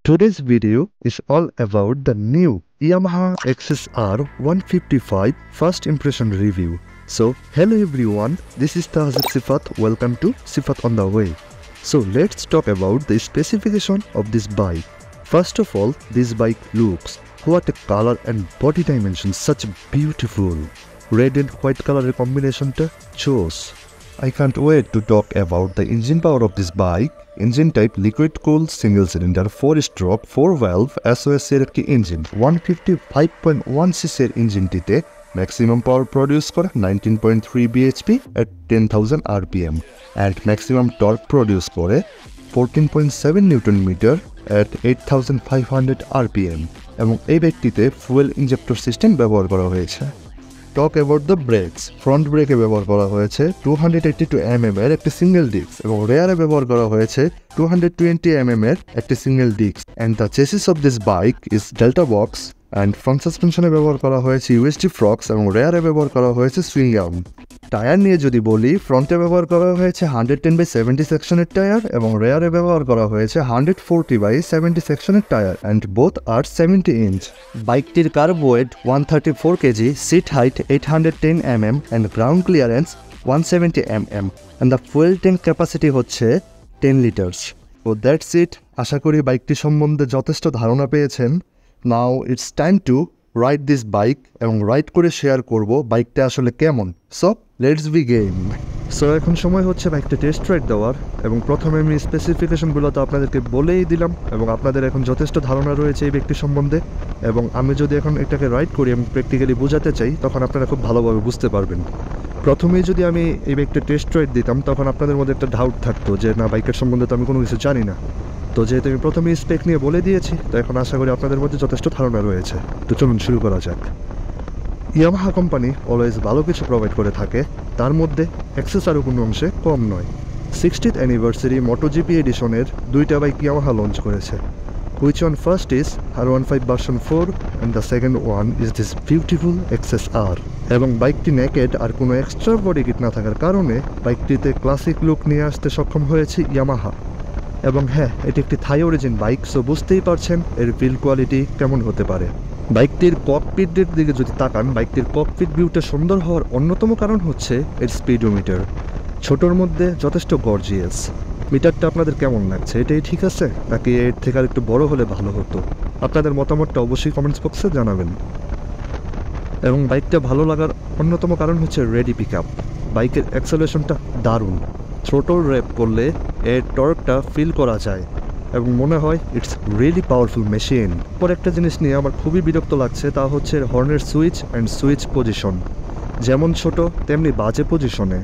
Today's video is all about the new Yamaha XSR 155 first impression review. So hello everyone, this is Tahzib Sifat. Welcome to Sifat on the Way. So let's talk about the specification of this bike. First of all, this bike looks, what a color and body dimension, such beautiful. Red and white color combination to chose. I can't wait to talk about the engine power of this bike. Engine type liquid cooled single cylinder 4-stroke 4-valve SOS এর একটি engine 155.1cc এর ইঞ্জিনটিতে maximum power produce করে 19.3 bhp at 10,000 rpm and maximum torque produce করে 14.7 Newton metre at 8,500 rpm এবং এই বাইকটিতে fuel injector system ব্যবহার করা হয়েছে। Talk about the brakes. Front brake ব্যবহার করা হয়েছে 282 mm এর একটি সিঙ্গেল ডিস্ক এবং রেয়ারে ব্যবহার করা হয়েছে 220 mm এর একটি single disc and the chassis of this bike is delta box and front suspension ব্যবহার করা হয়েছে USD Frox এবং রেয়ারে ব্যবহার করা হয়েছে সুইং আর্ম। টায়ার নিয়ে যদি বলি, ফ্রন্টে ব্যবহার করা হয়েছে 110/70 সেকশনের টায়ার এবং রেয়ারে ব্যবহার করা হয়েছে 140/70 সেকশনের tyre and both are 70 inch. বাইকটির kerb weight 134 kg, seat height 810 mm and ground clearance 170 mm and the fuel tank capacity হচ্ছে 10 liters. So that's it. আশা করি বাইকটি সম্বন্ধে যথেষ্ট ধারণা পেয়েছেন। Now it's time to ride this bike এবং ride করে শেয়ার করব বাইকটা আসলে কেমন। So let's begin. সো এখন সময় হচ্ছে বাইকটা টেস্ট রাইড দেওয়ার এবং প্রথমে আমি স্পেসিফিকেশনগুলো তো আপনাদেরকে বলেই দিলাম এবং আপনাদের এখন যথেষ্ট ধারণা রয়েছে এই ব্যক্তি সম্বন্ধে এবং আমি যদি এখন এটাকে রাইড করি এবং প্র্যাকটিক্যালি বোঝাতে চাই তখন আপনারা খুব ভালোভাবে বুঝতে পারবেন। প্রথমেই যদি আমি এই বাইকটা টেস্ট রাইড দিতাম তখন আপনাদের মধ্যে একটা ডাউট থাকতো যে না, বাইকের সম্বন্ধে তো আমি কোনো কিছু জানি না। তো যেহেতু আমি প্রথমেই স্পেক নিয়ে বলে দিয়েছি, তো এখন আশা করি আপনাদের মধ্যে যথেষ্ট ধারণা রয়েছে। তো চলুন শুরু করা যাক। ইয়ামাহা কোম্পানি অলওয়েজ ভালো কিছু প্রোভাইড করে থাকে, তার মধ্যে অ্যাক্সেসরিও কোনো অংশে কম নয়। 60th অ্যানিভার্সারি MotoGP এডিশনের দুইটা বাইক ইয়ামাহা লঞ্চ করেছে। Which one first is R15 version 4 and the second one is this beautiful XSR. এবং বাইকটি নেকেড আর কোনো এক্সট্রা বডি কিট না থাকার কারণে বাইকটিতে ক্লাসিক লুক নিয়ে আসতে সক্ষম হয়েছে ইয়ামাহা। এবং হ্যাঁ, এটি একটি থাই অরিজিন বাইক, সো বুঝতেই পারছেন এর বিল্ড কোয়ালিটি কেমন হতে পারে। বাইকটির ককপিটের দিকে যদি তাকান, বাইকটির ককপিট ভিউটা সুন্দর হওয়ার অন্যতম কারণ হচ্ছে এর স্পিডোমিটার। ছোটোর মধ্যে যথেষ্ট গর্জিয়াস। মিটারটা আপনাদের কেমন লাগছে? এটাই ঠিক আছে নাকি এর থেকে আর একটু বড় হলে ভালো হতো? আপনাদের মতামতটা অবশ্যই কমেন্টস বক্সে জানাবেন। এবং বাইকটা ভালো লাগার অন্যতম কারণ হচ্ছে রেডি পিক আপ। বাইকের অ্যাক্সেলারেশনটা দারুণ। থ্রোটল র্যাপ করলে এর টর্কটা ফিল করা যায় এবং মনে হয় ইটস রিয়েলি পাওয়ারফুল মেশিন। পর একটা জিনিস নিয়ে আমার খুবই বিরক্ত লাগছে, তা হচ্ছে হর্নের সুইচ অ্যান্ড সুইচ পজিশন। যেমন ছোট তেমনি বাজে পজিশনে।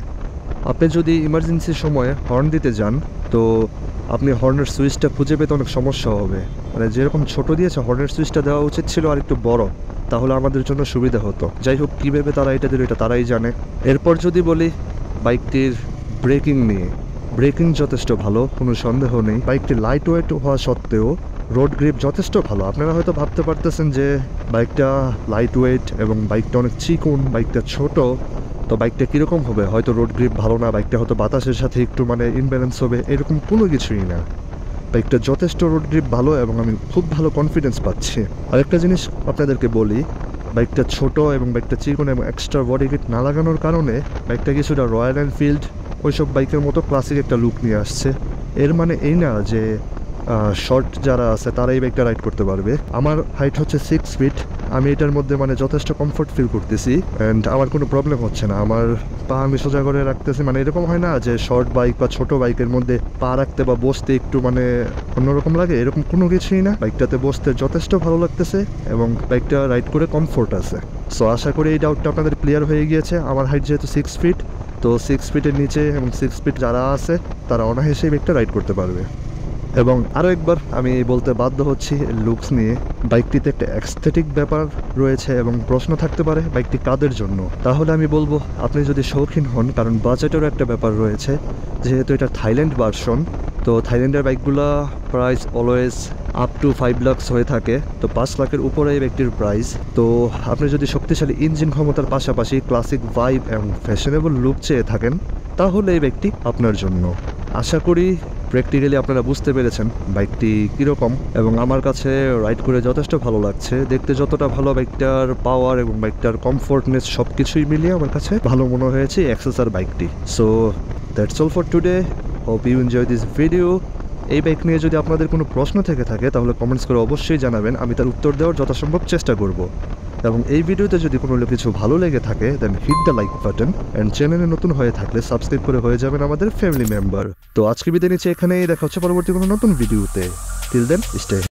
আপনি যদি ইমার্জেন্সির সময়ে হর্ন দিতে যান তো আপনি হর্নের সুইচটা খুঁজে পেতে অনেক সমস্যা হবে। মানে যেরকম ছোট দিয়েছে, হর্নের সুইচটা দেওয়া উচিত ছিল আর একটু বড়, তাহলে আমাদের জন্য সুবিধা হতো। যাই হোক, কীভাবে তারা এটা দিল এটা তারাই জানে। এরপর যদি বলি বাইকটির ব্রেকিং নিয়ে, ব্রেকিং যথেষ্ট ভালো, কোনো সন্দেহ নেই। বাইকটি লাইট ওয়েট হওয়া সত্ত্বেও রোড গ্রিপ যথেষ্ট ভালো। আপনারা হয়তো ভাবতে পারতেছেন যে বাইকটা লাইট ওয়েট এবং বাইকটা অনেক চিকন, বাইকটা ছোট, তো বাইকটা কীরকম হবে? হয়তো রোড গ্রিপ ভালো না, বাইকটা হয়তো বাতাসের সাথে একটু ইমব্যালেন্স হবে, এরকম কোনো কিছুই না। বাইকটা যথেষ্ট রোড গ্রিপ ভালো এবং আমি খুব ভালো কনফিডেন্স পাচ্ছি। আরেকটা জিনিস আপনাদেরকে বলি, বাইকটা ছোট এবং বাইকটা চিকন এবং এক্সট্রা বডি কিট না লাগানোর কারণে বাইকটা কিছুটা রয়্যাল এনফিল্ড ওইসব বাইকের মতো ক্লাসিক একটা লুক নিয়ে আসছে। এর মানে এই না যে শর্ট যারা আছে তারা এই বাইকটা রাইড করতে পারবে। আমার হাইট হচ্ছে 6 ফিট, আমি এটার মধ্যে যথেষ্ট কমফোর্ট ফিল করতেছি অ্যান্ড আমার কোনো প্রবলেম হচ্ছে না। আমার পা আমি সোজা করে রাখতেছি, এরকম হয় না যে শর্ট বাইক বা ছোট বাইকের মধ্যে পা রাখতে বা বসতে একটু অন্যরকম লাগে, এরকম কোনো কিছুই না। বাইকটাতে বসতে যথেষ্ট ভালো লাগতেছে এবং বাইকটা রাইড করে কমফোর্ট আছে। সো আশা করি এই ডাউটটা আপনাদের ক্লিয়ার হয়ে গিয়েছে। আমার হাইট যেহেতু 6 ফিট, তো 6 ফিটের নিচে এবং 6 ফিট যারা আছে তারা অনায়াসেই বাইকটা রাইড করতে পারবে। এবং আরও একবার আমি বলতে বাধ্য হচ্ছি লুকস নিয়ে, বাইকটিতে একটা অ্যাস্থেটিক ব্যাপার রয়েছে এবং প্রশ্ন থাকতে পারে বাইকটি কাদের জন্য। তাহলে আমি বলবো আপনি যদি শৌখিন হন, কারণ বাজেটেরও একটা ব্যাপার রয়েছে। যেহেতু এটা থাইল্যান্ড ভার্সন, তো থাইল্যান্ডের বাইকগুলো price always up to 5 lakh হয়ে থাকে, তো 5 লাখের উপরে এই ব্যক্তির প্রাইস। তো আপনি যদি শক্তিশালী ইঞ্জিন ক্ষমতার পাশাপাশি ক্লাসিক ভাইব এবং ফ্যাশনেবল লুক চেয়ে থাকেন তাহলে এই ব্যক্তি আপনার জন্য। আশা করি প্র্যাকটিক্যালি আপনারা বুঝতে পেরেছেন বাইকটি কীরকম, এবং আমার কাছে রাইড করে যথেষ্ট ভালো লাগছে। দেখতে যতটা ভালো, বাইকটার পাওয়ার এবং বাইকটার কমফোর্টনেস সব কিছুই মিলিয়ে আমার কাছে ভালো মনে হয়েছে এক্সএসআর বাইকটি। So that's all for today, hope you enjoy this video. এই বাইক নিয়ে যদি আপনাদের কোনো প্রশ্ন থেকে থাকে তাহলে কমেন্টস করে অবশ্যই জানাবেন, আমি তার উত্তর দেওয়ার যথাসম্ভব চেষ্টা করব। এবং এই ভিডিওতে যদি কোনো কিছু ভালো লেগে থাকে then hit the like button, and চ্যানেলে নতুন হয়ে থাকলে সাবস্ক্রাইব করে হয়ে যাবেন আমাদের ফ্যামিলি মেম্বার। তো আজকে বিদায় নিচ্ছি এখানেই, দেখা হচ্ছে পরবর্তী কোনো নতুন ভিডিওতে। Till then stay